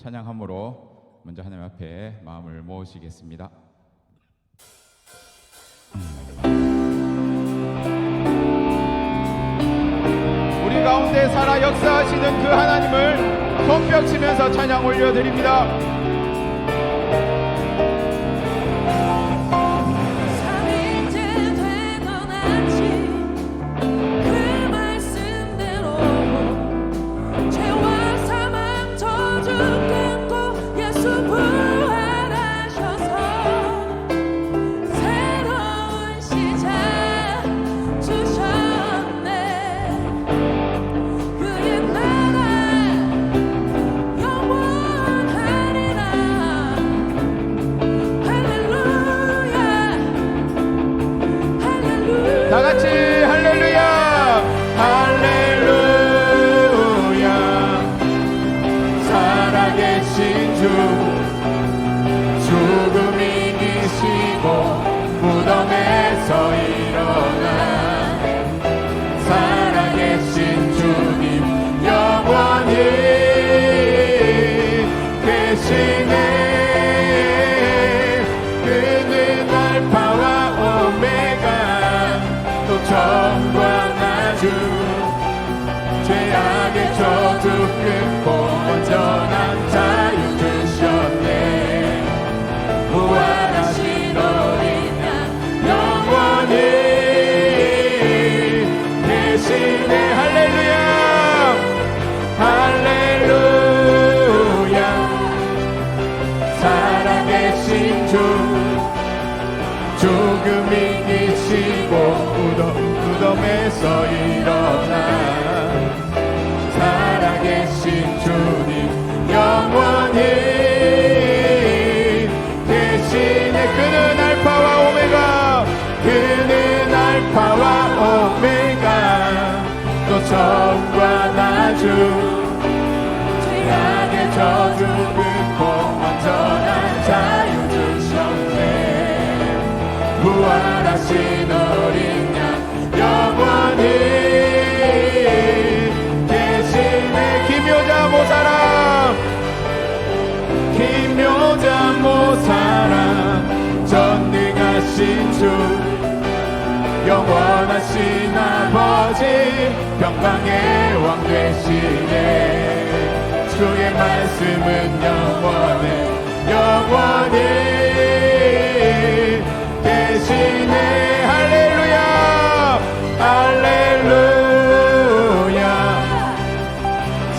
찬양함으로 먼저 하나님 앞에 마음을 모으시겠습니다. 우리 가운데 살아 역사하시는 그 하나님을 손뼉치면서 찬양 올려드립니다. 다 같이 할렐루야 할렐루야 살아계신 주 죽음 이기시고 무덤에서 일어나 살아계신 주님 영원히 계시네. 그는 알파와 오메가 또 처음과 나중 죄악의 저주 끊고 온전한 자유 주셨네. 부활하신 어린 양 영원히 계시네. 할렐루야 할렐루야 살아계신 주 죽음 이기시고 무덤에서 일어나 살아계신 주님 영원히 계시네. 그는 알파와 오메가 그는 알파와 오메가 또 처음과 나중 죄악의 저주 끊고 완전한 자유 주셨네. 부활하신 어린 양 영원히 계시네. 기묘자 모사람 기묘자 모사람 전능하신 주 영원하신 아버지 평강의 왕 되시네. 주의 말씀은 영원해 영원히 계시네. 할렐루야 할렐루야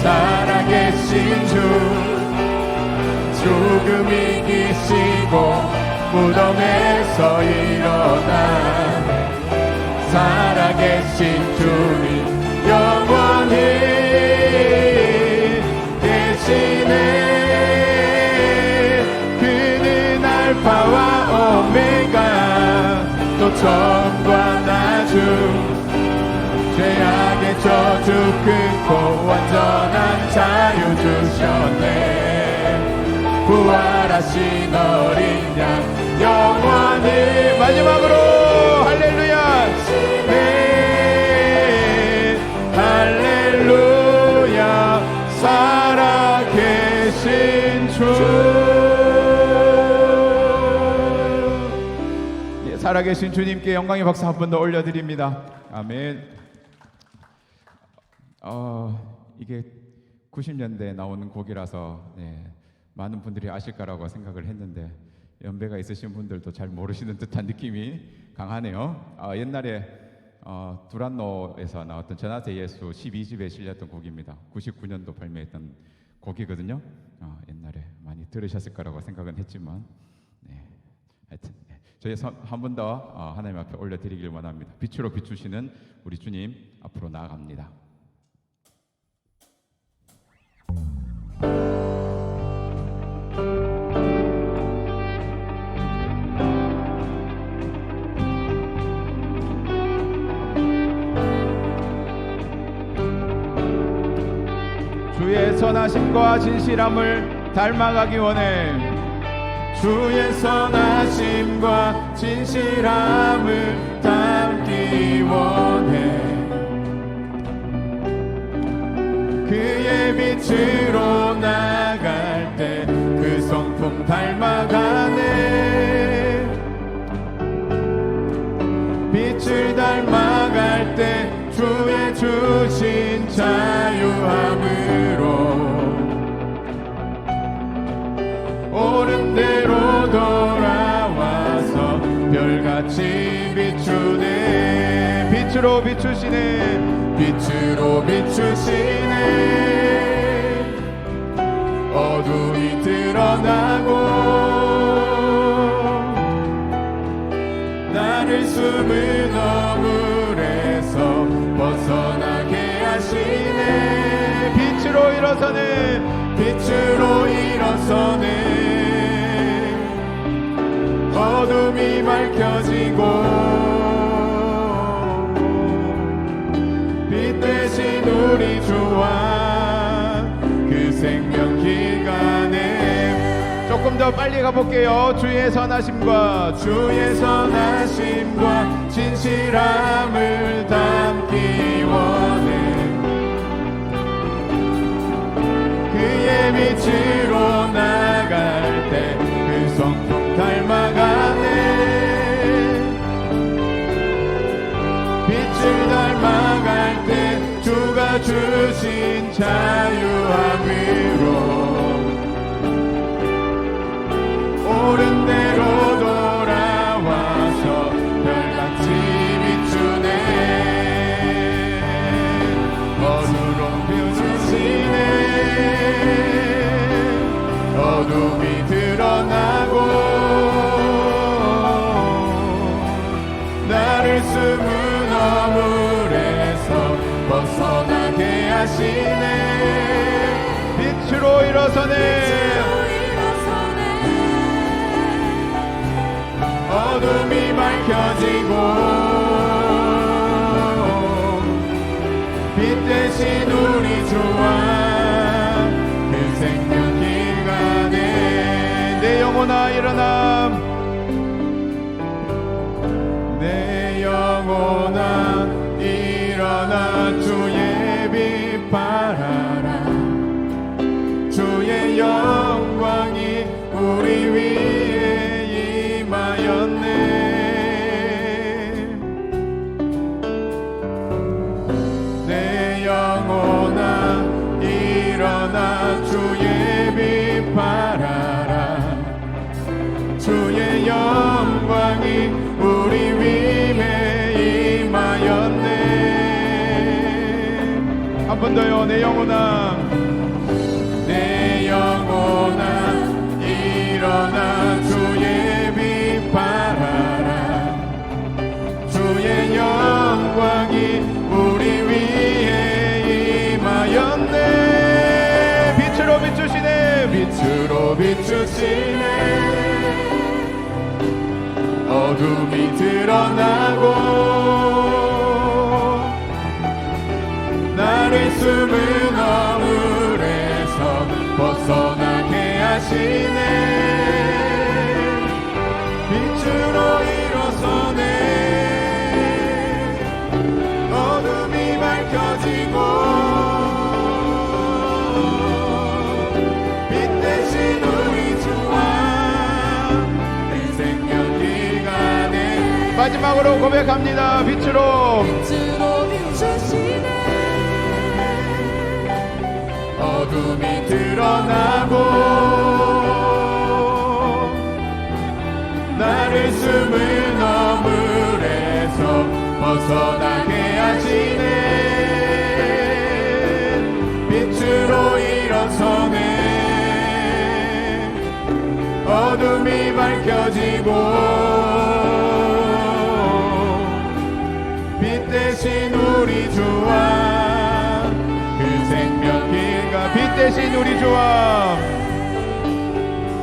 살아계신 주 죽음 이기시고 무덤에서 일어나 살아계신 주님 영원히 계시네. 그는 알파와 오메가 또 처음과 나중 죄악의 저주 끊고 완전한 자유 주셨네. 부활하신 어린 양 영원히 마지막으로 할렐루야 네 할렐루야 살아계신 주 살아계신 주님께 영광의 박수 한 번 더 올려드립니다. 아멘. 이게 90년대에 나오는 곡이라서 많은 분들이 아실 거라고 생각을 했는데 연배가 있으신 분들도 잘 모르시는 듯한 느낌이 강하네요. 옛날에 두란노에서 나왔던 전하세 예수 12집에 실렸던 곡입니다. 99년도 발매했던 곡이거든요. 옛날에 많이 들으셨을 거라고 생각은 했지만 하여튼 저희 한 번 더 하나님 앞에 올려드리길 원합니다. 빛으로 비추시는 우리 주님 앞으로 나아갑니다. 주의 선하심과 진실함을 닮아가기 원해. 주의 선하심과 진실함을 닮기 원해. 그의 빛으로 나갈 때 주신 자유함으로 옳은 대로 돌아와서 별같이 비추네. 빛으로 비추시네. 빛으로 비추시네. 어둠이 드러나고 나를 숨은 어물에서 벗어나게 하시네. 빛으로 일어서네. 빛으로 일어서네. 어둠이 밝혀지고 빛 대신 우리 주와 그 생명 길가네. 조금 더 빨리 가볼게요. 주의 선하심과 주의 선하심과 진실함을 담기 원해. 그의 빛으로 나갈 때 그 성품 닮아가네. 빛을 닮아갈 때 주가 주신 자유함으로 옳은 대로 돌아와서 별같이 비추네. 어두로 비추시네. 어둠이 드러나고 나를 숨은 어물에서 벗어나게 하시네. 빛으로 일어서네. 어둠이 밝혀지고 빛 대신 우리 주와 그 생명 길가네. 내 영혼아 일어나. 내 영혼아 일어나. 주의 빛 발하라. 주의 영광이 우리 위에 임하였네. 내 영혼아 일어나. 주의 빛 발하라. 주의 영광이 우리 위에 임하였네. 한 번 더요. 내 영혼아. 내 영혼아 일어나. 주의 빛 발하라. 주의 영광이 우리 위에 임하였네. 빛으로 비추시네. 빛으로 비추시네. 어둠이 드러나고 나를 숨은 어물에서 벗어나게 하시네. 빛으로 일어서네. 어둠이 밝혀지고 빛 대신 우리 주와 그 생명 길가네. 마지막으로 고백합니다. 빛으로 비추시네. 어둠이 드러나고 나를 숨은 어물에서 벗어나게 하시네. 빛으로 일어서네. 어둠이 밝혀지고 빛 대신 우리 주와 그 생명 길가. 빛 대신 우리 주와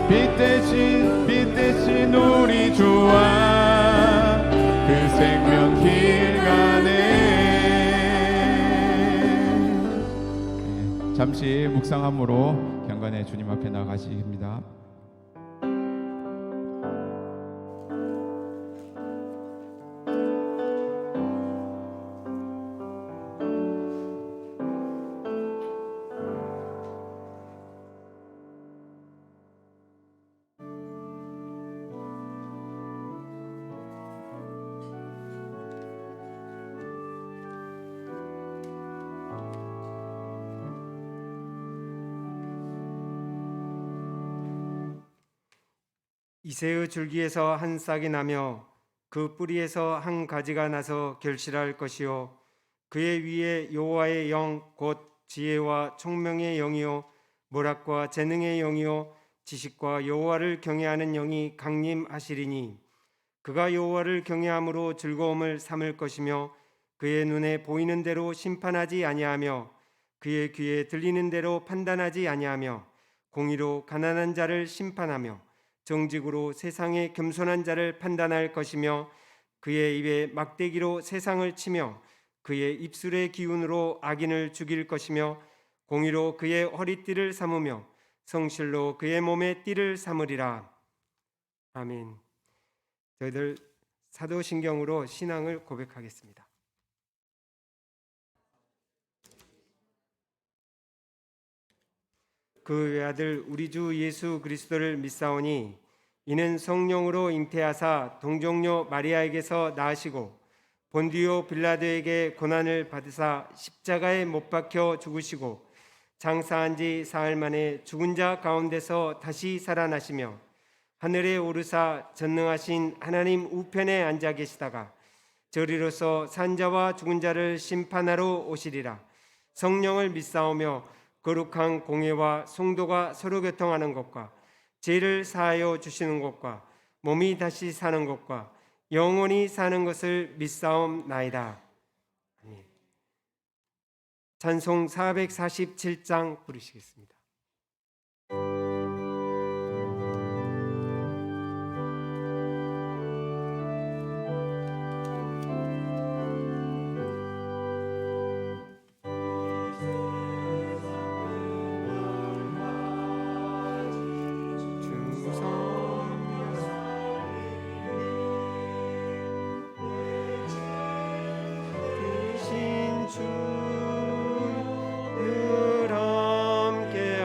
빛 대신 우리 주와 그 생명 길가네. 잠시 묵상함으로 경건의 주님 앞에 나가시겠습니다. 이새의 줄기에서 한 싹이 나며 그 뿌리에서 한 가지가 나서 결실할 것이요 그의 위에 여호와의 영 곧 지혜와 총명의 영이요 모략과 재능의 영이요 지식과 여호와를 경외하는 영이 강림하시리니 그가 여호와를 경외함으로 즐거움을 삼을 것이며 그의 눈에 보이는 대로 심판하지 아니하며 그의 귀에 들리는 대로 판단하지 아니하며 공의로 가난한 자를 심판하며 정직으로 세상의 겸손한 자를 판단할 것이며 그의 입에 막대기로 세상을 치며 그의 입술의 기운으로 악인을 죽일 것이며 공의로 그의 허리띠를 삼으며 성실로 그의 몸에 띠를 삼으리라. 아멘. 저희들 사도신경으로 신앙을 고백하겠습니다. 그 외아들 우리 주 예수 그리스도를 믿사오니 이는 성령으로 잉태하사 동정녀 마리아에게서 낳으시고 본디오 빌라도에게 고난을 받으사 십자가에 못 박혀 죽으시고 장사한 지 사흘 만에 죽은 자 가운데서 다시 살아나시며 하늘에 오르사 전능하신 하나님 우편에 앉아 계시다가 저리로서 산자와 죽은 자를 심판하러 오시리라. 성령을 믿사오며 거룩한 공예와 성도가 서로 교통하는 것과 죄를 사하여 주시는 것과 몸이 다시 사는 것과 영원히 사는 것을 믿사옵나이다. 아멘. 찬송 447장 부르시겠습니다. 늘 함께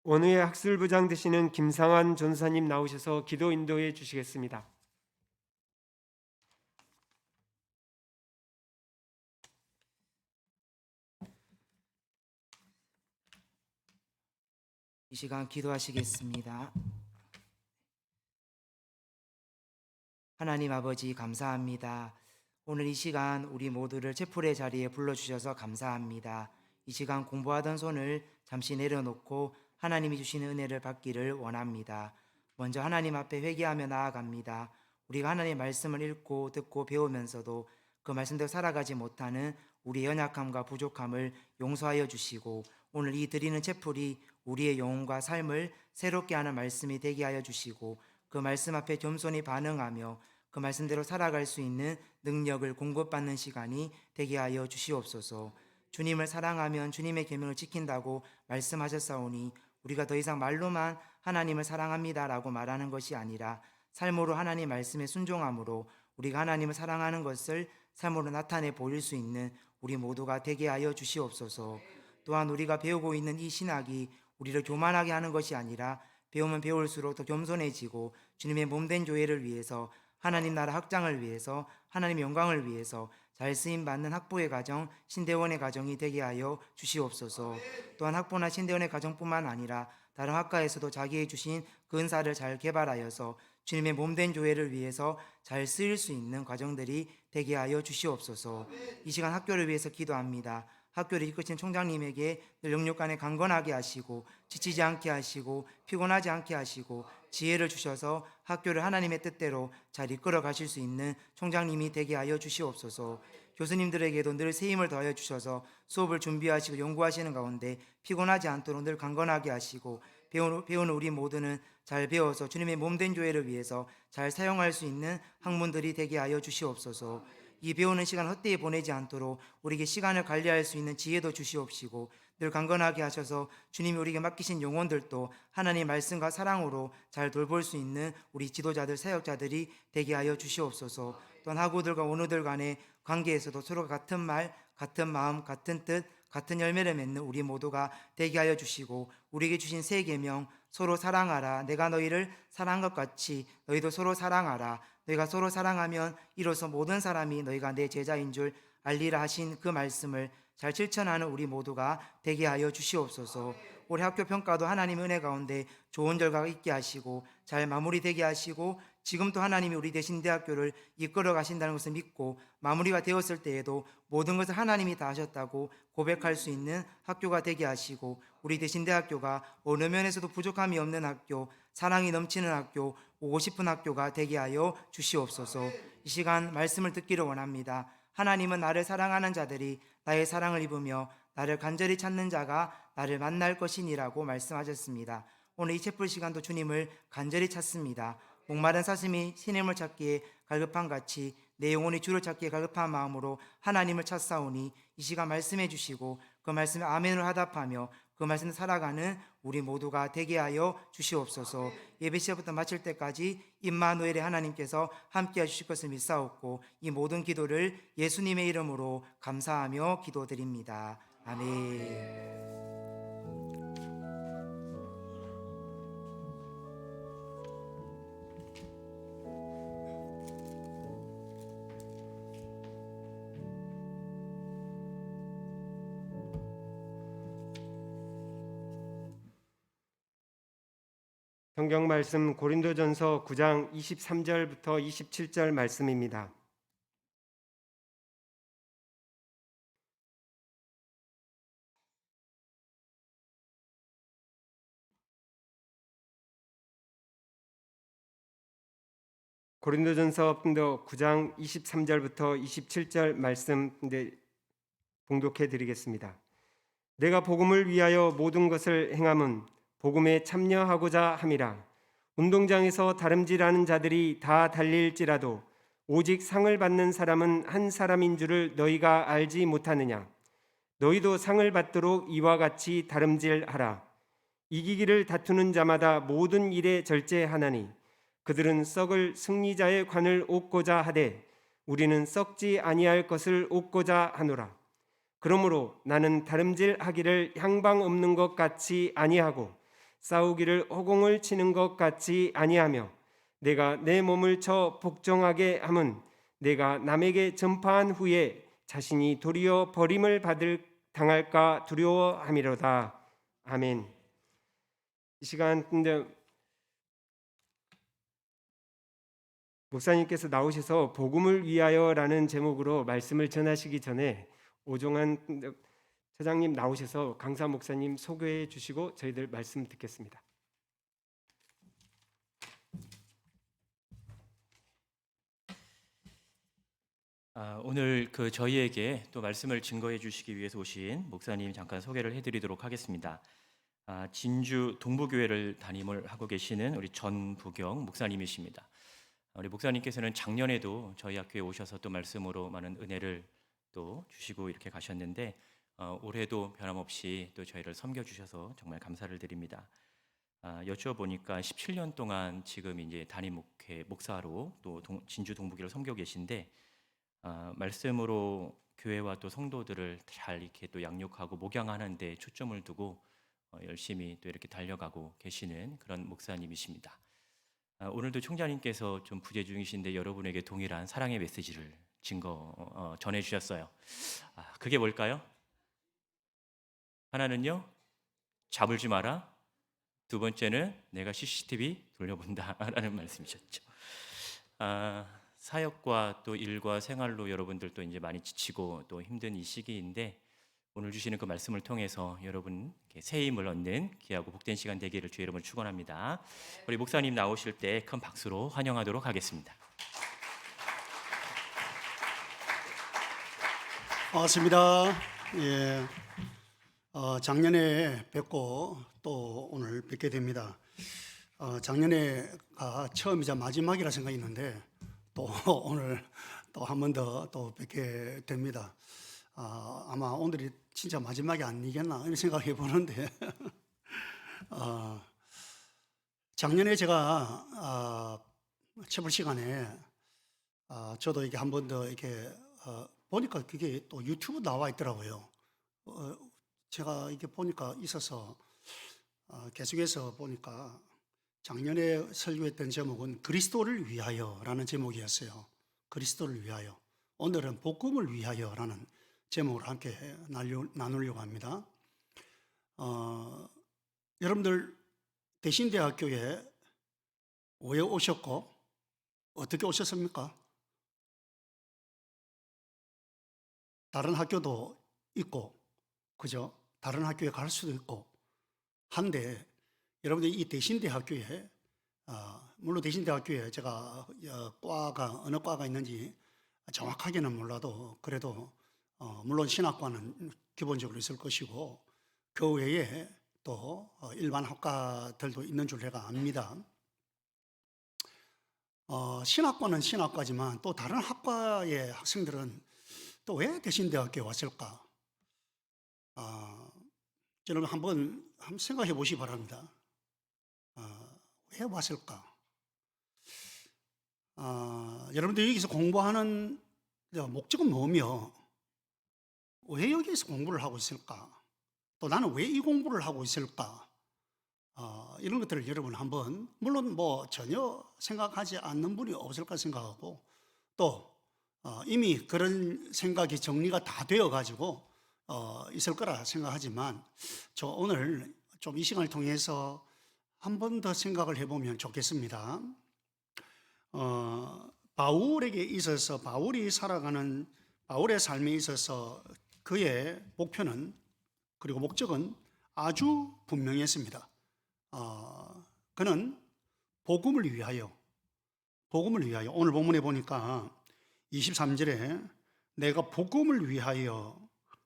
원우의 학술부장 되시는 김상환 전사님 나오셔서 기도 인도해 주시겠습니다. 이 시간 기도하시겠습니다. 하나님 아버지 감사합니다. 오늘 이 시간 우리 모두를 채플의 자리에 불러주셔서 감사합니다. 이 시간 공부하던 손을 잠시 내려놓고 하나님이 주시는 은혜를 받기를 원합니다. 먼저 하나님 앞에 회개하며 나아갑니다. 우리가 하나님의 말씀을 읽고 듣고 배우면서도 그 말씀대로 살아가지 못하는 우리의 연약함과 부족함을 용서하여 주시고 오늘 이 드리는 채플이 우리의 영혼과 삶을 새롭게 하는 말씀이 되게 하여 주시고 그 말씀 앞에 겸손히 반응하며 그 말씀대로 살아갈 수 있는 능력을 공급받는 시간이 되게 하여 주시옵소서. 주님을 사랑하면 주님의 계명을 지킨다고 말씀하셨사오니 우리가 더 이상 말로만 하나님을 사랑합니다라고 말하는 것이 아니라 삶으로 하나님 말씀에 순종함으로 우리가 하나님을 사랑하는 것을 삶으로 나타내 보일 수 있는 우리 모두가 되게 하여 주시옵소서. 또한 우리가 배우고 있는 이 신학이 우리를 교만하게 하는 것이 아니라 배우면 배울수록 더 겸손해지고 주님의 몸된 교회를 위해서 하나님 나라 확장을 위해서 하나님의 영광을 위해서 잘 쓰임받는 학부의 가정, 신대원의 가정이 되게 하여 주시옵소서. 또한 학부나 신대원의 가정뿐만 아니라 다른 학과에서도 자기의 주신 그 은사를 잘 개발하여서 주님의 몸된 교회를 위해서 잘 쓰일 수 있는 과정들이 되게 하여 주시옵소서. 이 시간 학교를 위해서 기도합니다. 학교를 이끄신 총장님에게 늘 영육간에 강건하게 하시고 지치지 않게 하시고 피곤하지 않게 하시고 지혜를 주셔서 학교를 하나님의 뜻대로 잘 이끌어 가실 수 있는 총장님이 되게 하여 주시옵소서. 교수님들에게도 늘 새 힘을 더하여 주셔서 수업을 준비하시고 연구하시는 가운데 피곤하지 않도록 늘 강건하게 하시고 배우는 우리 모두는 잘 배워서 주님의 몸된 교회를 위해서 잘 사용할 수 있는 학문들이 되게 하여 주시옵소서. 이 배우는 시간 헛되이 보내지 않도록 우리에게 시간을 관리할 수 있는 지혜도 주시옵시고 늘 강건하게 하셔서 주님이 우리에게 맡기신 영혼들도 하나님의 말씀과 사랑으로 잘 돌볼 수 있는 우리 지도자들, 사역자들이 되게 하여 주시옵소서. 또한 학우들과 원우들 간의 관계에서도 서로 같은 말, 같은 마음, 같은 뜻, 같은 열매를 맺는 우리 모두가 되게 하여 주시고 우리에게 주신 새 계명 서로 사랑하라. 내가 너희를 사랑한 것 같이 너희도 서로 사랑하라. 너희가 서로 사랑하면 이로써 모든 사람이 너희가 내 제자인 줄 알리라 하신 그 말씀을 잘 실천하는 우리 모두가 되게 하여 주시옵소서. 올해 학교 평가도 하나님의 은혜 가운데 좋은 결과가 있게 하시고 잘 마무리되게 하시고 지금도 하나님이 우리 대신대학교를 이끌어 가신다는 것을 믿고 마무리가 되었을 때에도 모든 것을 하나님이 다 하셨다고 고백할 수 있는 학교가 되게 하시고 우리 대신대학교가 어느 면에서도 부족함이 없는 학교, 사랑이 넘치는 학교, 오고 싶은 학교가 되게 하여 주시옵소서. 이 시간 말씀을 듣기를 원합니다. 하나님은 나를 사랑하는 자들이 나의 사랑을 입으며 나를 간절히 찾는 자가 나를 만날 것이니라고 말씀하셨습니다. 오늘 이 채플 시간도 주님을 간절히 찾습니다. 목마른 사슴이 신임을 찾기에 갈급한 같이 내 영혼이 주를 찾기에 갈급한 마음으로 하나님을 찾사오니 이 시간 말씀해 주시고 그 말씀에 아멘을 화답하며 그 말씀을 살아가는 우리 모두가 되게 하여 주시옵소서. 예배 시작부터 마칠 때까지 임마누엘의 하나님께서 함께 해주실 것을 믿사옵고 이 모든 기도를 예수님의 이름으로 감사하며 기도드립니다. 아멘. 성경 말씀 고린도전서 9장 23절부터 27절 말씀입니다. 고린도전서 9장 23절부터 27절 말씀 봉독해 드리겠습니다. 내가 복음을 위하여 모든 것을 행함은 복음에 참여하고자 함이라. 운동장에서 다름질하는 자들이 다 달릴지라도 오직 상을 받는 사람은 한 사람인 줄을 너희가 알지 못하느냐. 너희도 상을 받도록 이와 같이 다름질하라. 이기기를 다투는 자마다 모든 일에 절제하나니 그들은 썩을 승리자의 관을 얻고자 하되 우리는 썩지 아니할 것을 얻고자 하노라. 그러므로 나는 다름질하기를 향방 없는 것 같이 아니하고 싸우기를 허공을 치는 것 같이 아니하며 내가 내 몸을 쳐 복종하게 함은 내가 남에게 전파한 후에 자신이 도리어 버림을 당할까 두려워함이로다. 아멘. 이 시간 목사님께서 나오셔서 복음을 위하여라는 제목으로 말씀을 전하시기 전에 오종환 처장님 나오셔서 강사 목사님 소개해 주시고 저희들 말씀 듣겠습니다. 오늘 저희에게 또 말씀을 증거해 주시기 위해서 오신 목사님 잠깐 소개를 해드리도록 하겠습니다. 진주 동부교회를 담임을 하고 계시는 우리 전부경 목사님이십니다. 우리 목사님께서는 작년에도 저희 학교에 오셔서 또 말씀으로 많은 은혜를 또 주시고 이렇게 가셨는데 올해도 변함없이 또 저희를 섬겨주셔서 정말 감사를 드립니다. 여쭤보니까 17년 동안 지금 이제 담임 목사로 또 진주 동부교회를 섬겨 계신데 말씀으로 교회와 또 성도들을 잘 이렇게 또 양육하고 목양하는 데 초점을 두고 열심히 또 이렇게 달려가고 계시는 그런 목사님이십니다. 오늘도 총장님께서 좀 부재 중이신데 여러분에게 동일한 사랑의 메시지를 전해 주셨어요. 그게 뭘까요? 하나는요, 잡을지 마라. 두 번째는 내가 CCTV 돌려본다라는 말씀이셨죠. 사역과 또 일과 생활로 여러분들 또 이제 많이 지치고 또 힘든 이 시기인데 오늘 주시는 그 말씀을 통해서 여러분 새 힘을 얻는 귀하고 복된 시간 되기를 주의 이름으로 축원합니다. 우리 목사님 나오실 때 큰 박수로 환영하도록 하겠습니다. 반갑습니다. 예, 작년에 뵙고 또 오늘 뵙게 됩니다. 작년에가 처음이자 마지막이라 생각했는데 또 오늘 또 한 번 더 또 뵙게 됩니다. 아마 오늘이 진짜 마지막이 아니겠나 이런 생각해 보는데 작년에 제가 체불 시간에 저도 이게 한 번 더 이렇게 보니까 그게 또 유튜브 나와 있더라고요. 제가 이게 보니까 있어서 계속해서 보니까 작년에 설교했던 제목은 그리스도를 위하여라는 제목이었어요. 그리스도를 위하여. 오늘은 복음을 위하여라는 제목으로 함께 나누려고 합니다. 여러분들 대신대학교에 왜 오셨고 어떻게 오셨습니까? 다른 학교도 있고, 그죠? 다른 학교에 갈 수도 있고 한데 여러분들 이 대신대학교에 물론 대신대학교에 제가 과가 어느 과가 있는지 정확하게는 몰라도 그래도 물론 신학과는 기본적으로 있을 것이고 그 외에 또 일반 학과들도 있는 줄 제가 압니다. 신학과는 신학과지만 또 다른 학과의 학생들은 또 왜 대신대학교에 왔을까? 여러분 한번 생각해 보시기 바랍니다. 왜 왔을까? 여러분들 여기서 공부하는 목적은 뭐며 왜 여기서 공부를 하고 있을까? 또 나는 왜 이 공부를 하고 있을까? 이런 것들을 여러분 한번 물론 뭐 전혀 생각하지 않는 분이 없을까 생각하고 또 이미 그런 생각이 정리가 다 되어 가지고 있을 거라 생각하지만 저 오늘 좀 이 시간을 통해서 한 번 더 생각을 해보면 좋겠습니다. 바울에게 있어서 바울이 살아가는 바울의 삶에 있어서 그의 목표는 그리고 목적은 아주 분명했습니다. 그는 복음을 위하여 오늘 본문에 보니까 23절에 내가 복음을 위하여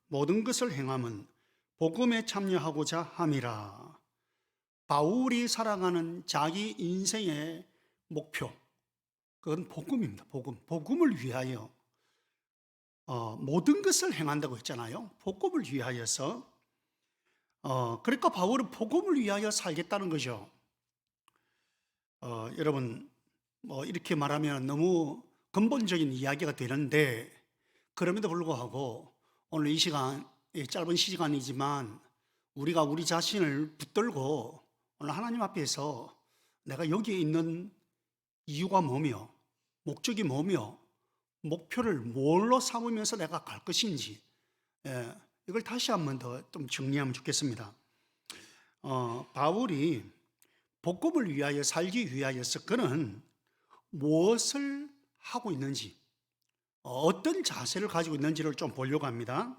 모든 것을 행함은 복음에 참여하고자 함이라. 바울이 살아가는 자기 인생의 목표, 그건 복음입니다. 복음을 위하여 모든 것을 행한다고 했잖아요. 복음을 위하여서. 그러니까 바울은 복음을 위하여 살겠다는 거죠. 여러분 뭐 이렇게 말하면 너무 근본적인 이야기가 되는데 그럼에도 불구하고 오늘 이 시간 짧은 시간이지만 우리가 우리 자신을 붙들고 오늘 하나님 앞에서 내가 여기에 있는 이유가 뭐며 목적이 뭐며 목표를 뭘로 삼으면서 내가 갈 것인지, 이걸 다시 한 번 더 좀 정리하면 좋겠습니다. 바울이 복음을 위하여 살기 위하여서 그는 무엇을 하고 있는지, 어떤 자세를 가지고 있는지를 좀 보려고 합니다.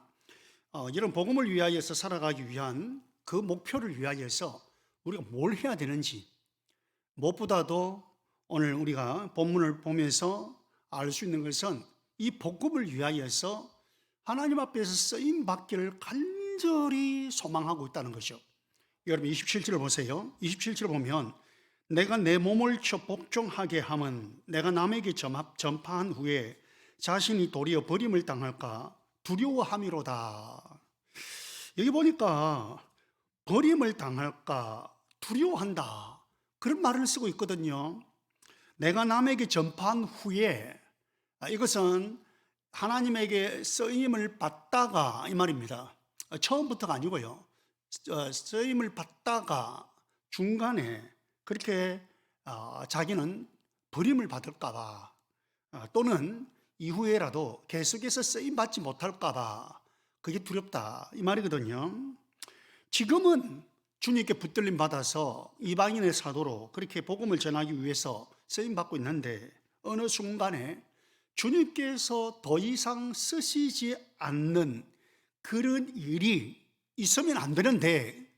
이런 복음을 위하여서 살아가기 위한 그 목표를 위하여서 우리가 뭘 해야 되는지, 무엇보다도 오늘 우리가 본문을 보면서 알 수 있는 것은 이 복음을 위하여서 하나님 앞에서 쓰임 받기를 간절히 소망하고 있다는 것이죠. 여러분 27절을 보세요. 27절을 보면 내가 내 몸을 쳐 복종하게 함은 내가 남에게 전파한 후에 자신이 도리어 버림을 당할까 두려워함이로다. 여기 보니까 버림을 당할까 두려워한다, 그런 말을 쓰고 있거든요. 내가 남에게 전파한 후에, 이것은 하나님에게 쓰임을 받다가 이 말입니다. 처음부터가 아니고요. 쓰임을 받다가 중간에 그렇게 자기는 버림을 받을까 봐, 또는 이후에라도 계속해서 쓰임 받지 못할까 봐 그게 두렵다, 이 말이거든요. 지금은 주님께 붙들림 받아서 이방인의 사도로 그렇게 복음을 전하기 위해서 쓰임 받고 있는데, 어느 순간에 주님께서 더 이상 쓰시지 않는 그런 일이 있으면 안 되는데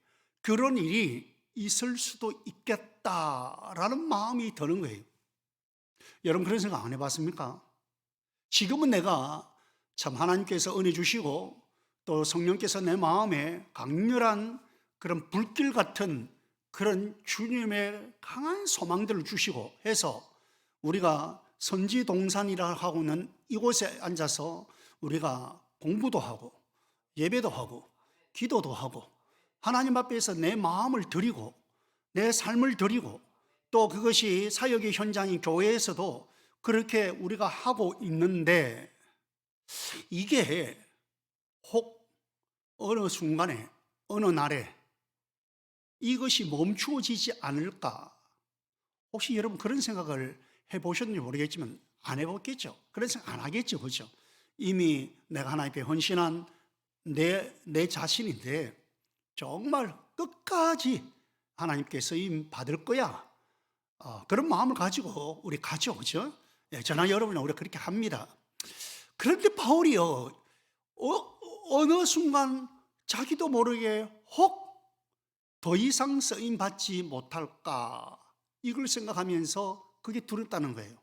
그런 일이 있을 수도 있겠다라는 마음이 드는 거예요. 여러분 그런 생각 안 해봤습니까? 지금은 내가 참 하나님께서 은혜 주시고 또 성령께서 내 마음에 강렬한 그런 불길 같은 그런 주님의 강한 소망들을 주시고 해서 우리가 선지동산이라 하고 있는 이곳에 앉아서 우리가 공부도 하고 예배도 하고 기도도 하고 하나님 앞에서 내 마음을 드리고 내 삶을 드리고 또 그것이 사역의 현장인 교회에서도 그렇게 우리가 하고 있는데, 이게 혹 어느 순간에 어느 날에 이것이 멈추어지지 않을까? 혹시 여러분 그런 생각을 해보셨는지 모르겠지만 안 해봤겠죠? 그런 생각 안 하겠죠, 그렇죠? 이미 내가 하나님께 헌신한 내 자신인데 정말 끝까지 하나님께 쓰임 받을 거야, 그런 마음을 가지고 우리 가죠, 그렇죠? 저나 여러분은 우리가 그렇게 합니다. 그런데 바울이요, 어느 순간 자기도 모르게 혹 더 이상 쓰임 받지 못할까, 이걸 생각하면서 그게 두렵다는 거예요.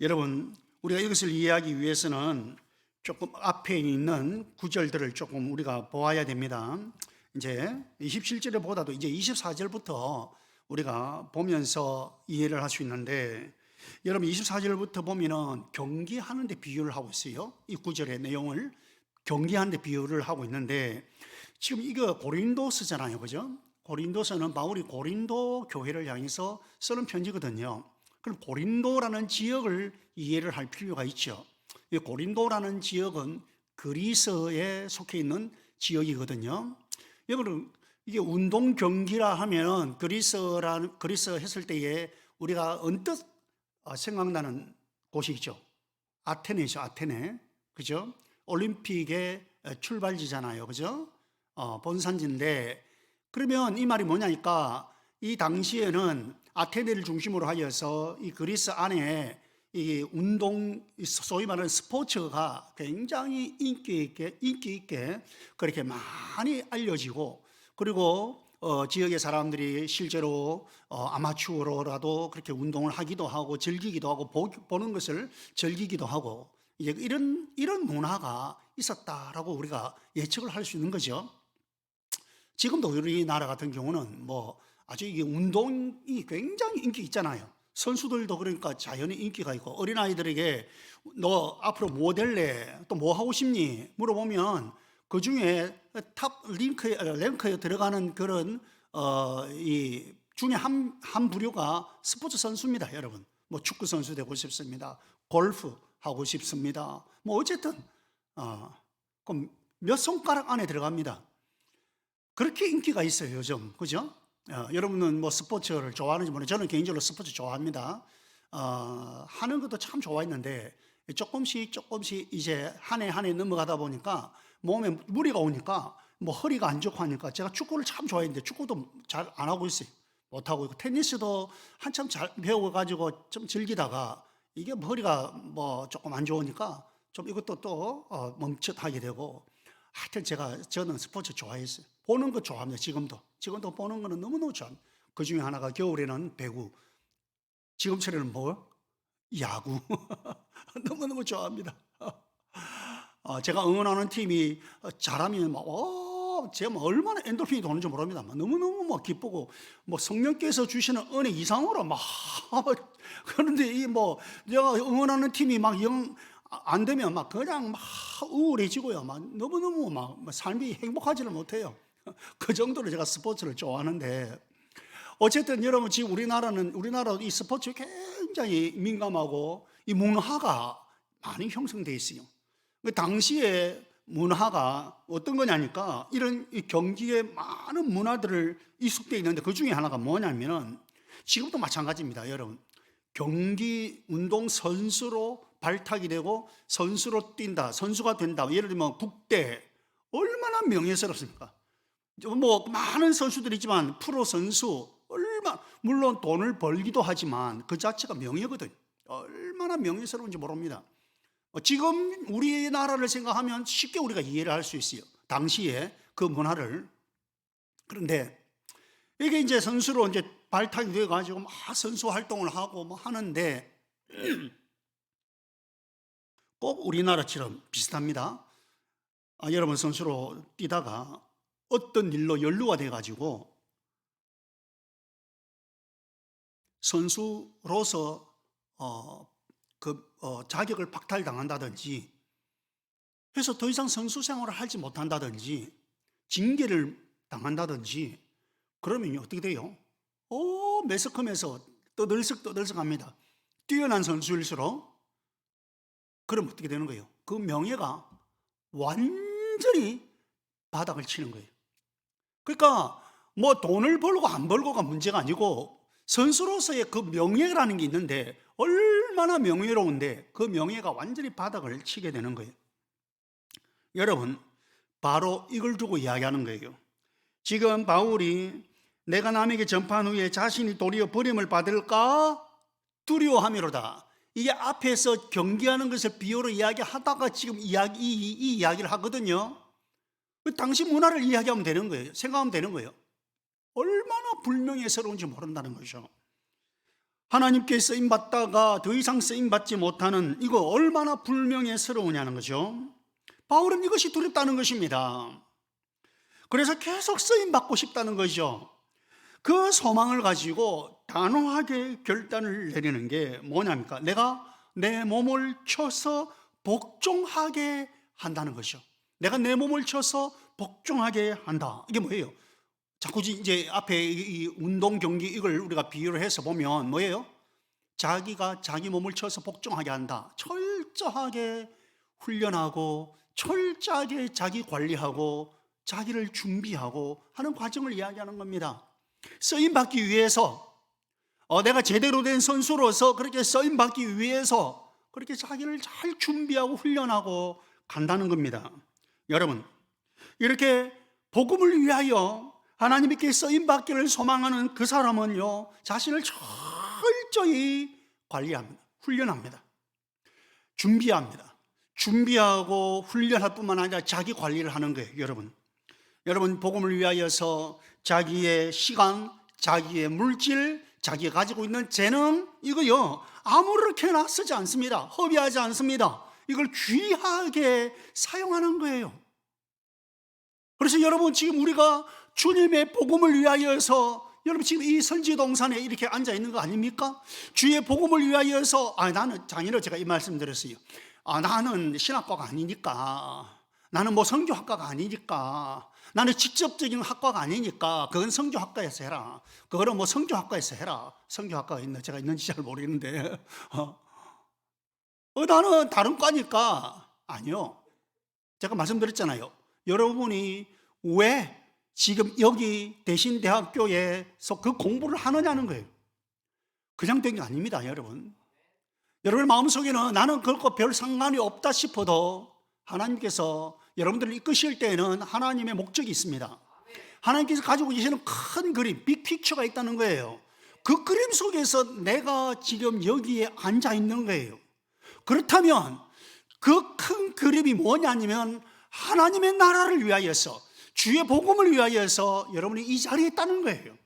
여러분 우리가 이것을 이해하기 위해서는 조금 앞에 있는 구절들을 조금 우리가 보아야 됩니다. 이제 27절에 보다도 이제 24절부터 우리가 보면서 이해를 할 수 있는데, 여러분 24절부터 보면은 경기하는 데 비유를 하고 있어요. 이 구절의 내용을 경기하는 데 비유를 하고 있는데, 지금 이거 고린도서잖아요, 그죠? 고린도서는 바울이 고린도 교회를 향해서 쓰는 편지거든요. 그럼 고린도라는 지역을 이해를 할 필요가 있죠. 이 고린도라는 지역은 그리스에 속해 있는 지역이거든요. 여러분 이게 운동 경기라 하면 그리스 했을 때에 우리가 언뜻 생각나는 곳이 있죠. 아테네죠, 아테네. 그죠? 올림픽의 출발지잖아요, 그죠? 본산지인데, 그러면 이 말이 뭐냐니까 이 당시에는 아테네를 중심으로 하여서 이 그리스 안에 이 운동, 소위 말하는 스포츠가 굉장히 인기 있게 그렇게 많이 알려지고, 그리고 지역의 사람들이 실제로 아마추어로라도 그렇게 운동을 하기도 하고 즐기기도 하고 보는 것을 즐기기도 하고, 이제 이런 문화가 있었다라고 우리가 예측을 할 수 있는 거죠. 지금도 우리나라 같은 경우는 뭐 아주 이게 운동이 굉장히 인기 있잖아요. 선수들도 그러니까 자연히 인기가 있고, 어린아이들에게 너 앞으로 뭐 될래? 또 뭐 하고 싶니? 물어보면 그 중에 탑 랭크에 들어가는 그런 이 중에 한 부류가 스포츠 선수입니다, 여러분. 뭐 축구 선수 되고 싶습니다. 골프 하고 싶습니다. 뭐 어쨌든 그럼 몇 손가락 안에 들어갑니다. 그렇게 인기가 있어요, 요즘. 그죠? 여러분은 뭐 스포츠를 좋아하는지 모르는데 저는 개인적으로 스포츠 좋아합니다. 하는 것도 참 좋아했는데 조금씩 이제 한 해 넘어가다 보니까 몸에 무리가 오니까 뭐 허리가 안 좋고 하니까 제가 축구를 참 좋아했는데 축구도 잘 안 하고 있어요. 못 하고 있고 테니스도 한참 잘 배워가지고 좀 즐기다가 이게 뭐 허리가 뭐 조금 안 좋으니까 좀 이것도 또 멈칫하게 되고 하여튼 저는 스포츠 좋아했어요. 보는 거 좋아합니다. 지금도 보는 거는 너무너무 좋아합니다. 그 중에 하나가 겨울에는 배구, 지금처럼 뭐 야구 너무너무 좋아합니다. 제가 응원하는 팀이 잘하면 제가 얼마나 엔돌핀이 도는지 모릅니다. 너무너무 뭐 기쁘고 뭐 성령께서 주시는 은혜 이상으로 막 그런데 이 뭐 제가 응원하는 팀이 막 영 안 되면 막 그냥 막 우울해지고요. 막 너무너무 막 삶이 행복하지를 못해요. 그 정도로 제가 스포츠를 좋아하는데 어쨌든 여러분 지금 우리나라도 이 스포츠에 굉장히 민감하고 이 문화가 많이 형성되어 있어요. 그 당시에 문화가 어떤 거냐니까 이런 이 경기에 많은 문화들을 이숙되어 있는데 그 중에 하나가 뭐냐면은 지금도 마찬가지입니다. 여러분 경기 운동 선수로 발탁이 되고 선수로 뛴다, 선수가 된다. 예를 들면 국대 얼마나 명예스럽습니까? 뭐 많은 선수들이 있지만 프로 선수 물론 돈을 벌기도 하지만 그 자체가 명예거든요. 얼마나 명예스러운지 모릅니다. 지금 우리나라를 생각하면 쉽게 우리가 이해를 할 수 있어요. 당시에 그 문화를. 그런데 이게 이제 선수로 이제 발탁이 돼 가지고 막 선수 활동을 하고 뭐 하는데 꼭 우리나라처럼 비슷합니다. 여러분 선수로 뛰다가 어떤 일로 연루가 돼 가지고 선수로서 자격을 박탈당한다든지 해서 더 이상 선수 생활을 하지 못한다든지 징계를 당한다든지 그러면 어떻게 돼요? 매스컴에서 떠들썩합니다. 뛰어난 선수일수록 그럼 어떻게 되는 거예요? 그 명예가 완전히 바닥을 치는 거예요. 그러니까 뭐 돈을 벌고 안 벌고가 문제가 아니고 선수로서의 그 명예라는 게 있는데 얼마나 명예로운데 그 명예가 완전히 바닥을 치게 되는 거예요. 여러분 바로 이걸 두고 이야기하는 거예요. 지금 바울이 내가 남에게 전파한 후에 자신이 도리어 버림을 받을까 두려워함이로다. 이게 앞에서 경계하는 것을 비유로 이야기하다가 지금 이 이야기를 하거든요. 당시 문화를 이야기하면 되는 거예요. 생각하면 되는 거예요. 얼마나 불명예스러운지 모른다는 거죠. 하나님께 쓰임받다가 더 이상 쓰임받지 못하는 이거 얼마나 불명예스러우냐는 거죠. 바울은 이것이 두렵다는 것입니다. 그래서 계속 쓰임받고 싶다는 거죠. 그 소망을 가지고 단호하게 결단을 내리는 게 뭐냐니까 내가 내 몸을 쳐서 복종하게 한다는 거죠. 내가 내 몸을 쳐서 복종하게 한다. 이게 뭐예요? 자꾸 이제 앞에 이 운동 경기 이걸 우리가 비유를 해서 보면 뭐예요? 자기가 자기 몸을 쳐서 복종하게 한다. 철저하게 훈련하고 철저하게 자기 관리하고 자기를 준비하고 하는 과정을 이야기하는 겁니다. 쓰임받기 위해서 내가 제대로 된 선수로서 그렇게 쓰임받기 위해서 그렇게 자기를 잘 준비하고 훈련하고 간다는 겁니다. 여러분 이렇게 복음을 위하여 하나님께 쓰임받기를 소망하는 그 사람은요 자신을 철저히 관리합니다. 훈련합니다. 준비합니다. 준비하고 훈련할 뿐만 아니라 자기 관리를 하는 거예요. 여러분 복음을 위하여서 자기의 시간, 자기의 물질, 자기가 가지고 있는 재능 이거요 아무렇게나 쓰지 않습니다. 허비하지 않습니다. 이걸 귀하게 사용하는 거예요. 그래서 여러분 지금 우리가 주님의 복음을 위하여서 여러분 지금 이 선지동산에 이렇게 앉아 있는 거 아닙니까? 주의 복음을 위하여서 나는 장인어른 제가 이 말씀 드렸어요. 나는 신학과가 아니니까 나는 뭐 성교학과가 아니니까 나는 직접적인 학과가 아니니까 그건 성교학과에서 해라. 그거는 뭐 성교학과에서 해라. 성교학과가 있나 제가 있는지 잘 모르겠는데 나는 다른 과니까 아니요. 제가 말씀드렸잖아요. 여러분이 왜 지금 여기 대신대학교에서 그 공부를 하느냐는 거예요. 그냥 된 게 아닙니다, 여러분. 여러분의 마음속에는 나는 그것과 별 상관이 없다 싶어도 하나님께서 여러분들을 이끄실 때에는 하나님의 목적이 있습니다. 하나님께서 가지고 계시는 큰 그림, 빅픽처가 있다는 거예요. 그 그림 속에서 내가 지금 여기에 앉아 있는 거예요. 그렇다면 그 큰 그림이 뭐냐면 하나님의 나라를 위하여서, 주의 복음을 위하여서 여러분이 이 자리에 있다는 거예요.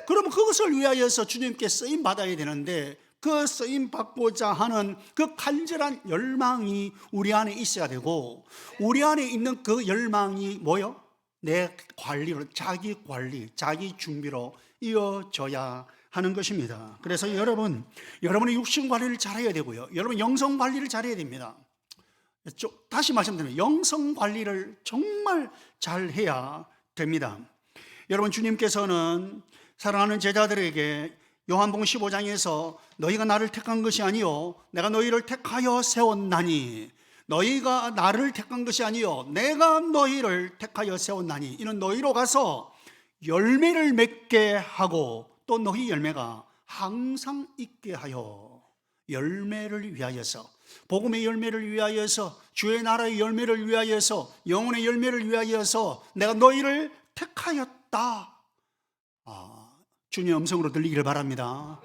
그러면 그것을 위하여서 주님께 쓰임 받아야 되는데, 그 쓰임 받고자 하는 그 간절한 열망이 우리 안에 있어야 되고, 우리 안에 있는 그 열망이 뭐요? 내 관리로, 자기 관리, 자기 준비로 이어져야 하는 것입니다. 그래서 여러분의 육신 관리를 잘해야 되고요, 여러분 영성 관리를 잘해야 됩니다. 다시 말씀드리면 영성 관리를 정말 잘해야 됩니다. 여러분, 주님께서는 사랑하는 제자들에게 요한복음 15장에서 너희가 나를 택한 것이 아니요 내가 너희를 택하여 세웠나니, 너희가 나를 택한 것이 아니요 내가 너희를 택하여 세웠나니, 이는 너희로 가서 열매를 맺게 하고 또 너희 열매가 항상 있게 하여, 열매를 위하여서, 복음의 열매를 위하여서, 주의 나라의 열매를 위하여서, 영혼의 열매를 위하여서 내가 너희를 택하였다. 주님의 음성으로 들리기를 바랍니다.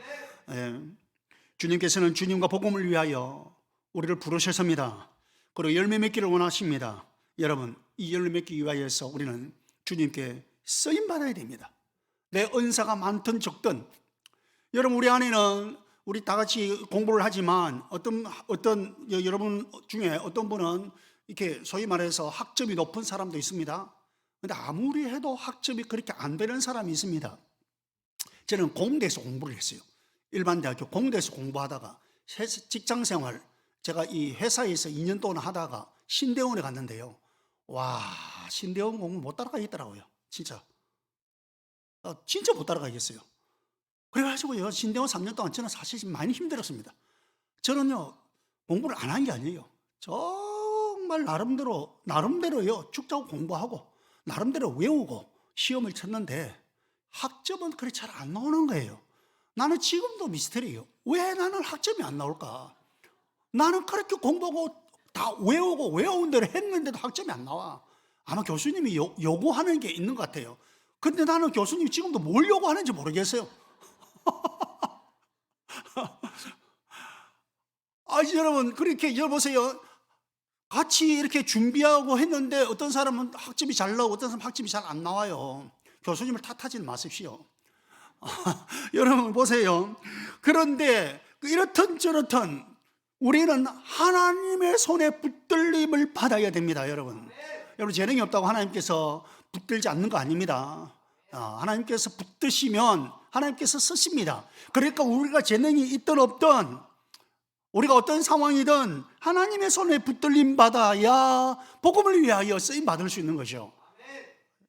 주님께서는 주님과 복음을 위하여 우리를 부르셨습니다. 그리고 열매 맺기를 원하십니다. 여러분, 이 열매 맺기 위하여서 우리는 주님께 쓰임 받아야 됩니다. 내 은사가 많든 적든, 여러분, 우리 안에는 우리 다 같이 공부를 하지만 어떤 여러분 중에 어떤 분은 이렇게 소위 말해서 학점이 높은 사람도 있습니다. 근데 아무리 해도 학점이 그렇게 안 되는 사람이 있습니다. 저는 공대에서 공부를 했어요. 일반 대학교 공대에서 공부하다가 직장생활, 제가 이 회사에서 2년 동안 하다가 신대원에 갔는데요, 와, 신대원 공부 못 따라가겠더라고요. 진짜 못 따라가겠어요. 그래가지고요, 신대원 3년 동안 저는 사실 많이 힘들었습니다. 저는요, 공부를 안 한 게 아니에요. 정말 나름대로요, 죽자고 공부하고 나름대로 외우고 시험을 쳤는데 학점은 그렇게 잘 안 나오는 거예요. 나는 지금도 미스터리예요. 왜 나는 학점이 안 나올까? 나는 그렇게 공부하고 다 외우고 외운 대로 했는데도 학점이 안 나와. 아마 교수님이 요구하는 게 있는 것 같아요. 근데 나는 교수님이 지금도 뭘 요구하는지 모르겠어요. 여러분, 그렇게 여보세요, 같이 이렇게 준비하고 했는데 어떤 사람은 학점이 잘 나오고 어떤 사람은 학점이 잘 안 나와요. 교수님을 탓하지는 마십시오. 여러분 보세요. 그런데 이렇든 저렇든 우리는 하나님의 손에 붙들림을 받아야 됩니다. 여러분 재능이 없다고 하나님께서 붙들지 않는 거 아닙니다. 하나님께서 붙드시면 하나님께서 쓰십니다. 그러니까 우리가 재능이 있든 없든, 우리가 어떤 상황이든 하나님의 손에 붙들림 받아야 복음을 위하여 쓰임 받을 수 있는 거죠.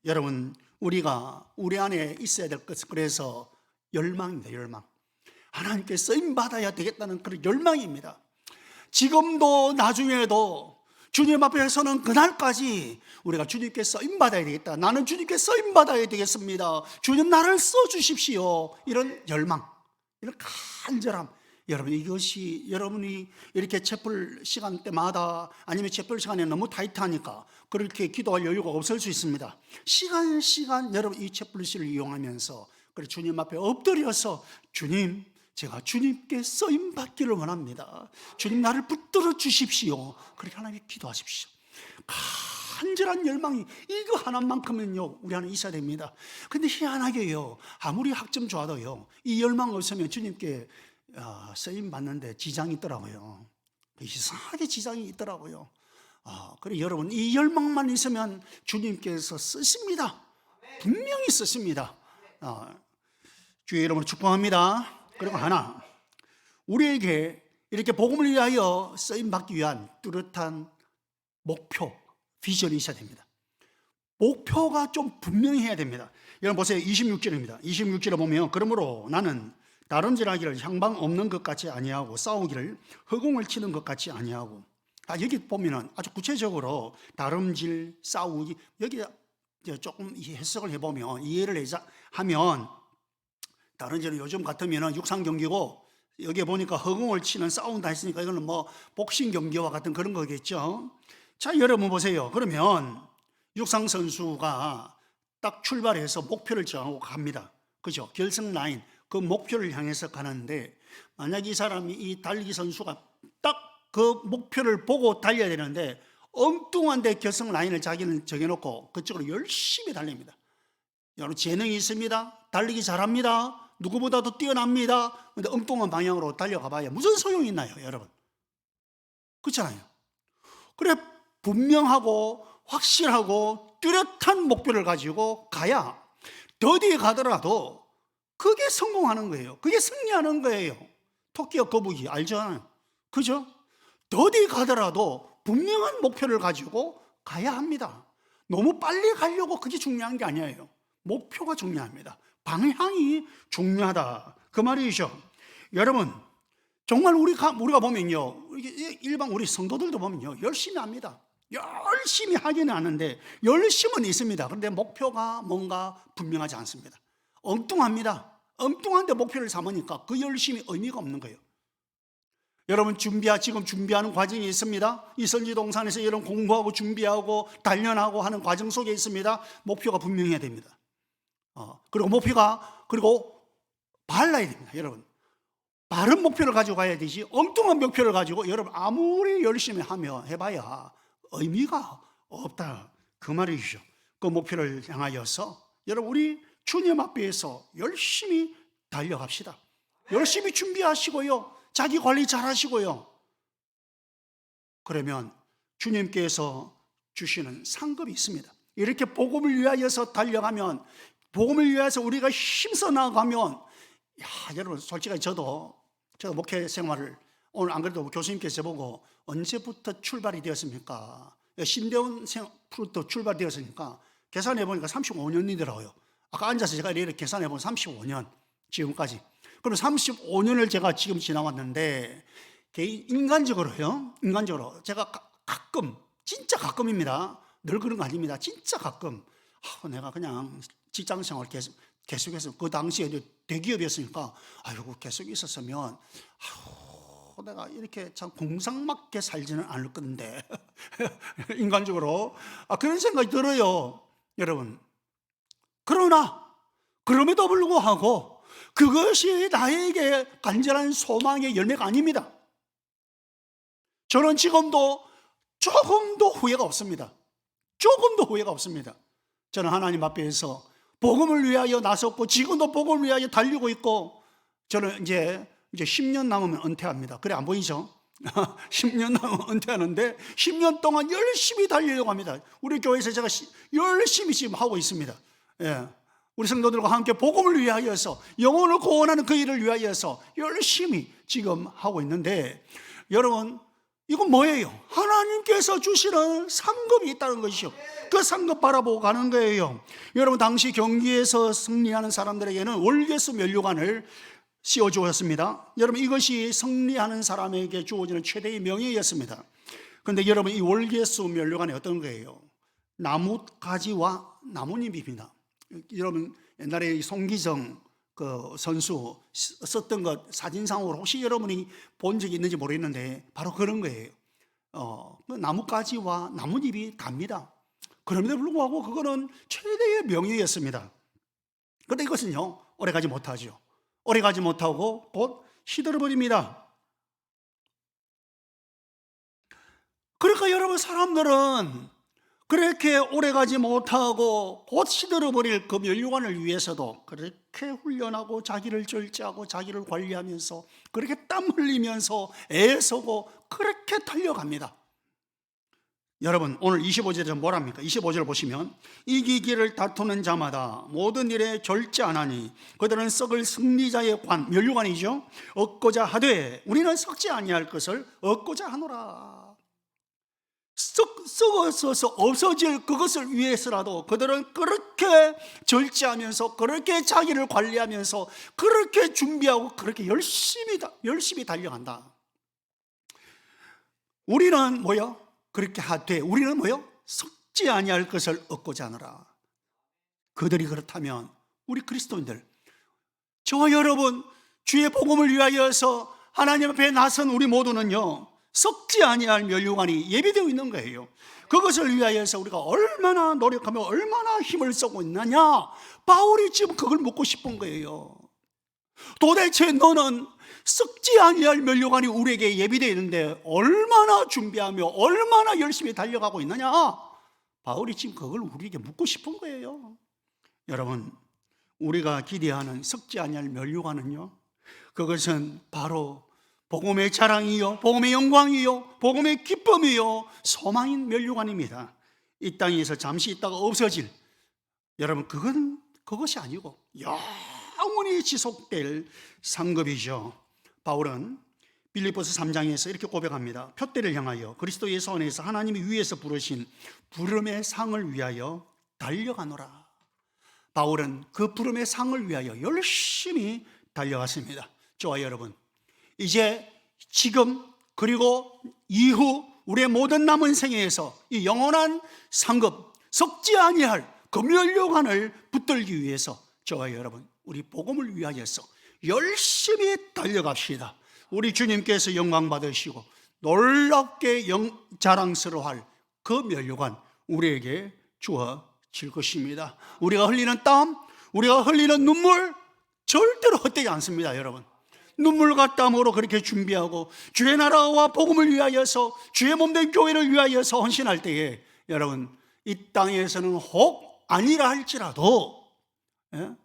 여러분, 우리가 우리 안에 있어야 될 것은 그래서 열망입니다. 열망. 하나님께 쓰임 받아야 되겠다는 그런 열망입니다. 지금도 나중에도 주님 앞에 서는 그날까지 우리가 주님께 쓰임 받아야 되겠다. 나는 주님께 쓰임 받아야 되겠습니다. 주님 나를 써 주십시오. 이런 열망, 이런 간절함. 여러분, 이것이 여러분이 이렇게 채플 시간 때마다 아니면 채플 시간에 너무 타이트하니까 그렇게 기도할 여유가 없을 수 있습니다. 시간 여러분 이 채플시를 이용하면서 주님 앞에 엎드려서 주님, 제가 주님께 쓰임 받기를 원합니다. 주님 나를 붙들어 주십시오. 그렇게 하나님께 기도하십시오. 간절한 열망이 이거 하나만큼은요 우리 안에 있어야 됩니다. 근데 희한하게요, 아무리 학점 좋아도요 이 열망 없으면 주님께 쓰임 받는데 지장이 있더라고요. 이상하게 지장이 있더라고요. 그래 여러분, 이 열망만 있으면 주님께서 쓰십니다. 분명히 쓰십니다. 주의 이름으로 축복합니다. 그리고 하나, 우리에게 이렇게 복음을 위하여 쓰임 받기 위한 뚜렷한 목표, 비전이 있어야 됩니다. 목표가 좀 분명히 해야 됩니다. 여러분 보세요. 26절입니다. 26절에 보면 그러므로 나는 다름질하기를 향방 없는 것 같이 아니하고 싸우기를 허공을 치는 것 같이 아니하고. 여기 보면은 아주 구체적으로 다름질, 싸우기, 여기 이제 조금 이 해석을 해보면, 이해를 하면, 다른 데는 요즘 같으면 육상 경기고, 여기에 보니까 허공을 치는 싸운다 했으니까 이거는 뭐 복싱 경기와 같은 그런 거겠죠. 자, 여러분 보세요. 그러면 육상 선수가 딱 출발해서 목표를 정하고 갑니다. 그죠? 결승 라인, 그 목표를 향해서 가는데, 만약 이 사람이, 이 달리기 선수가 딱 그 목표를 보고 달려야 되는데 엉뚱한데 결승 라인을 자기는 정해놓고 그쪽으로 열심히 달립니다. 여러분, 재능이 있습니다. 달리기 잘합니다. 누구보다도 뛰어납니다. 근데 엉뚱한 방향으로 달려가 봐야 무슨 소용이 있나요, 여러분? 그렇잖아요. 그래, 분명하고 확실하고 뚜렷한 목표를 가지고 가야 더디에 가더라도 그게 성공하는 거예요. 그게 승리하는 거예요. 토끼와 거북이 알잖아요. 그죠? 더디에 가더라도 분명한 목표를 가지고 가야 합니다. 너무 빨리 가려고 그게 중요한 게 아니에요. 목표가 중요합니다. 방향이 중요하다, 그 말이죠. 여러분, 정말 우리가 보면요, 일반 우리 성도들도 보면요, 열심히 합니다. 열심히 하기는 하는데 열심은 있습니다. 그런데 목표가 뭔가 분명하지 않습니다. 엉뚱합니다. 엉뚱한데 목표를 삼으니까 그 열심이 의미가 없는 거예요. 여러분, 지금 준비하는 과정이 있습니다. 이 선지동산에서 여러분 공부하고 준비하고 단련하고 하는 과정 속에 있습니다. 목표가 분명해야 됩니다. 그리고 발라야 됩니다. 여러분, 바른 목표를 가지고 가야 되지, 엉뚱한 목표를 가지고 여러분 아무리 열심히 해봐야 의미가 없다, 그 말이죠. 그 목표를 향하여서 여러분, 우리 주님 앞에서 열심히 달려갑시다. 열심히 준비하시고요, 자기 관리 잘 하시고요. 그러면 주님께서 주시는 상급이 있습니다. 이렇게 복음을 위하여서 달려가면, 복음을 위해서 우리가 힘써 나가면, 여러분, 솔직히 저도 목회 생활을 오늘 안 그래도 교수님께서 보고 언제부터 출발이 되었습니까? 신대원 프로부터 출발되었으니까 계산해 보니까 35년이더라고요. 아까 앉아서 제가 이렇게 계산해 보면 35년 지금까지. 그럼 35년을 제가 지금 지나왔는데, 인간적으로요, 제가 가끔, 진짜 가끔입니다. 늘 그런 거 아닙니다. 진짜 가끔, 내가 그냥 직장 생활 계속해서, 그 당시에 대기업이었으니까, 계속 있었으면, 내가 이렇게 참 공상맞게 살지는 않을 건데, 인간적으로. 그런 생각이 들어요, 여러분. 그럼에도 불구하고, 그것이 나에게 간절한 소망의 열매가 아닙니다. 저는 지금도 조금도 후회가 없습니다. 조금도 후회가 없습니다. 저는 하나님 앞에서 복음을 위하여 나섰고, 지금도 복음을 위하여 달리고 있고, 저는 이제 10년 남으면 은퇴합니다. 그래, 안 보이죠? 10년 남으면 은퇴하는데 10년 동안 열심히 달리려고 합니다. 우리 교회에서 제가 열심히 지금 하고 있습니다. 예. 우리 성도들과 함께 복음을 위하여서, 영혼을 구원하는 그 일을 위하여서 열심히 지금 하고 있는데, 여러분, 이건 뭐예요? 하나님께서 주시는 상급이 있다는 것이죠. 그 상급 바라보고 가는 거예요. 여러분, 당시 경기에서 승리하는 사람들에게는 월계수 면류관을 씌워주었습니다. 여러분, 이것이 승리하는 사람에게 주어지는 최대의 명예였습니다. 그런데 여러분, 이 월계수 면류관이 어떤 거예요? 나뭇가지와 나뭇잎입니다. 여러분, 옛날에 송기정 그 선수 썼던 것 사진상으로 혹시 여러분이 본 적이 있는지 모르겠는데, 바로 그런 거예요. 그 나뭇가지와 나뭇잎이 답니다. 그럼에도 불구하고 그거는 최대의 명예였습니다. 그런데 이것은요, 오래가지 못하죠. 오래가지 못하고 곧 시들어버립니다. 그러니까 여러분, 사람들은 그렇게 오래가지 못하고 곧 시들어버릴 그 면류관을 위해서도 그렇게 훈련하고 자기를 절제하고 자기를 관리하면서 그렇게 땀 흘리면서 애쓰고 그렇게 달려갑니다. 여러분, 오늘 25절에 뭐랍니까? 25절 보시면, 이기기를 다투는 자마다 모든 일에 절제하나니 그들은 썩을 승리자의 관, 면류관이죠, 얻고자 하되 우리는 썩지 아니할 것을 얻고자 하노라. 썩어서 없어질 그것을 위해서라도 그들은 그렇게 절제하면서, 그렇게 자기를 관리하면서, 그렇게 준비하고, 그렇게 열심히 달려간다. 우리는 뭐요? 그렇게 하되 우리는 뭐요? 썩지 아니할 것을 얻고자 하노라. 그들이 그렇다면 우리 그리스도인들, 저와 여러분, 주의 복음을 위하여서 하나님 앞에 나선 우리 모두는요, 썩지 아니할 면류관이 예비되어 있는 거예요. 그것을 위하여서 우리가 얼마나 노력하며 얼마나 힘을 쓰고 있느냐, 바울이 지금 그걸 묻고 싶은 거예요. 도대체 너는 썩지 아니할 면류관이 우리에게 예비되어 있는데 얼마나 준비하며 얼마나 열심히 달려가고 있느냐, 바울이 지금 그걸 우리에게 묻고 싶은 거예요. 여러분, 우리가 기대하는 썩지 아니할 면류관은요, 그것은 바로 복음의 자랑이요, 복음의 영광이요, 복음의 기쁨이요, 소망인 면류관입니다. 이 땅에서 잠시 있다가 없어질, 여러분, 그것이 아니고 영원히 지속될 상급이죠. 바울은 빌립보서 3장에서 이렇게 고백합니다. 표대를 향하여 그리스도 예수 안에서 하나님이 위에서 부르신 부름의 상을 위하여 달려가노라. 바울은 그 부름의 상을 위하여 열심히 달려갔습니다. 저와 여러분, 이제 지금 그리고 이후 우리의 모든 남은 생애에서 이 영원한 상급, 썩지 아니할 그 면류관을 붙들기 위해서 저와 여러분, 우리 복음을 위하여서 열심히 달려갑시다. 우리 주님께서 영광 받으시고 놀랍게 자랑스러워할 그 면류관 우리에게 주어질 것입니다. 우리가 흘리는 땀, 우리가 흘리는 눈물 절대로 헛되지 않습니다. 여러분, 눈물과 땀으로 그렇게 준비하고 주의 나라와 복음을 위하여서, 주의 몸된 교회를 위하여서 헌신할 때에 여러분, 이 땅에서는 혹 아니라 할지라도,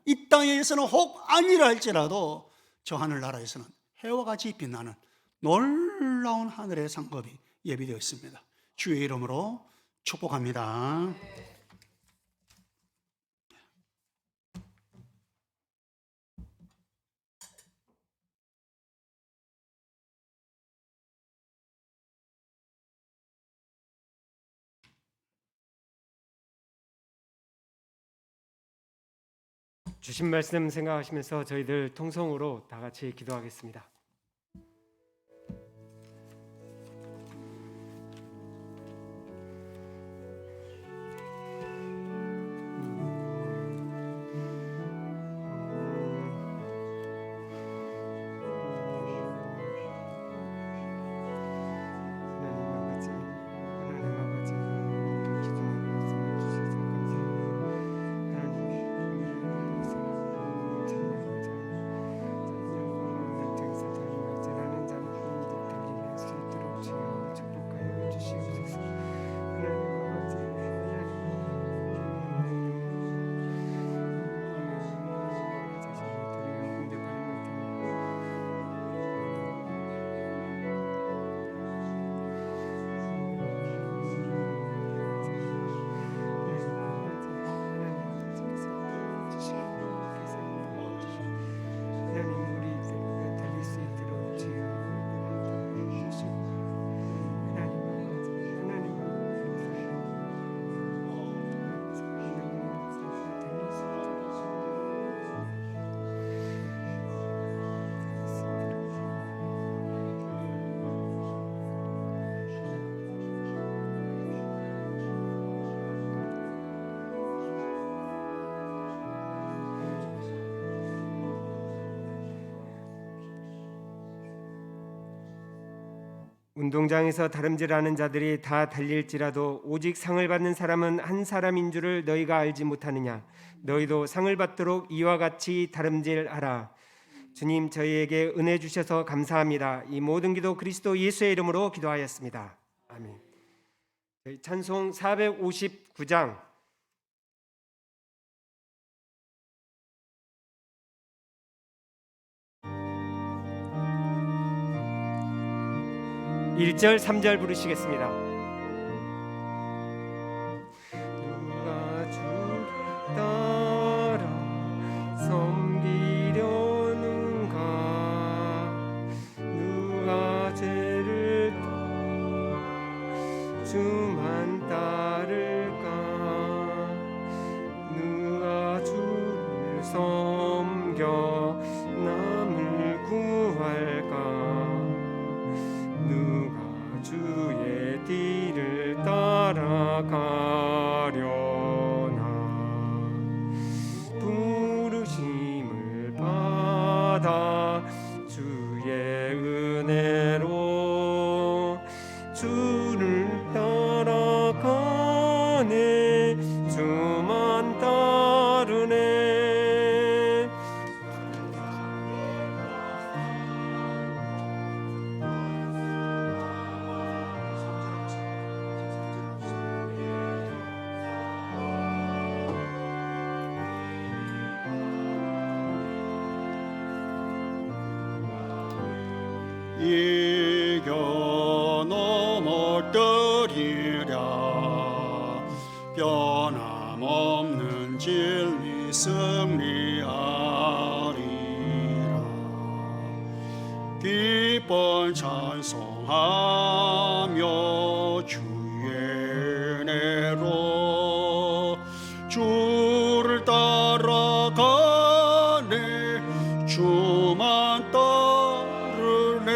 이 땅에서는 혹 아니라 할지라도 저 하늘나라에서는 해와 같이 빛나는 놀라운 하늘의 상급이 예비되어 있습니다. 주의 이름으로 축복합니다. 주신 말씀 생각하시면서 저희들 통성으로 다 같이 기도하겠습니다. 운동장에서 다름질하는 자들이 다 달릴지라도 오직 상을 받는 사람은 한 사람인 줄을 너희가 알지 못하느냐. 너희도 상을 받도록 이와 같이 다름질하라. 주님, 저희에게 은혜 주셔서 감사합니다. 이 모든 기도 그리스도 예수의 이름으로 기도하였습니다. 아멘. 저희 찬송 459장 1절 3절 부르시겠습니다. 누가 주를 따라 섬기려는가, 누가 죄를 주만 따를까, 누가 주를 섬겨 남을 구할까, 주의 이겨 넘어뜨리랴. 변함없는 진리 승리하리라. 기뻐 찬송하며 주의 은혜로 주를 따라가네. 주만 따르네.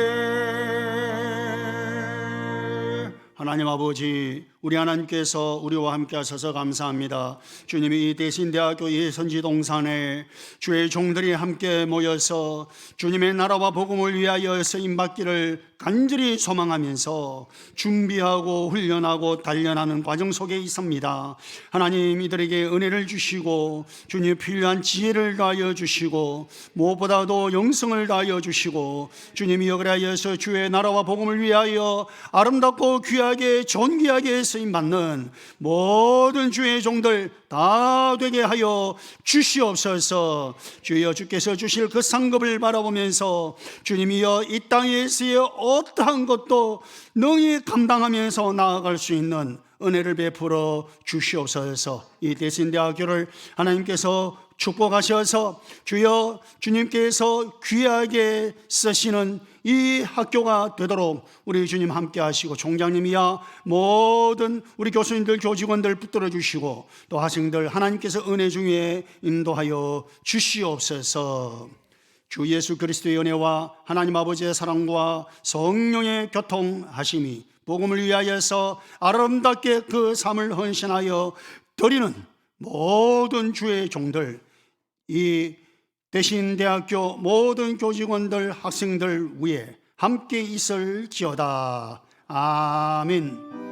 하나님 아버지, 우리 하나님께서 우리와 함께 하셔서 감사합니다. 주님이 이 대신대학교 이 선지동산에 주의 종들이 함께 모여서 주님의 나라와 복음을 위하여 쓰임받기를 간절히 소망하면서 준비하고 훈련하고 단련하는 과정 속에 있습니다. 하나님, 이들에게 은혜를 주시고 주님 필요한 지혜를 다하여 주시고 무엇보다도 영성을 다하여 주시고 주님이 여기하여서 주의 나라와 복음을 위하여 아름답고 귀하게 존귀하게 쓰임받는 모든 주의 종들 다 되게 하여 주시옵소서. 주여, 주께서 주실 그 상급을 바라보면서 주님이여 이 땅에서의 어떠한 것도 능히 감당하면서 나아갈 수 있는 은혜를 베풀어 주시옵소서. 이 대신대학교를 하나님께서 축복하셔서 주여, 주님께서 귀하게 쓰시는 이 학교가 되도록 우리 주님 함께 하시고 총장님이야 모든 우리 교수님들 교직원들 붙들어 주시고 또 학생들 하나님께서 은혜 중에 인도하여 주시옵소서. 주 예수 그리스도의 은혜와 하나님 아버지의 사랑과 성령의 교통하심이 복음을 위하여서 아름답게 그 삶을 헌신하여 드리는 모든 주의 종들, 이 대신대학교 모든 교직원들 학생들 위에 함께 있을지어다. 아멘.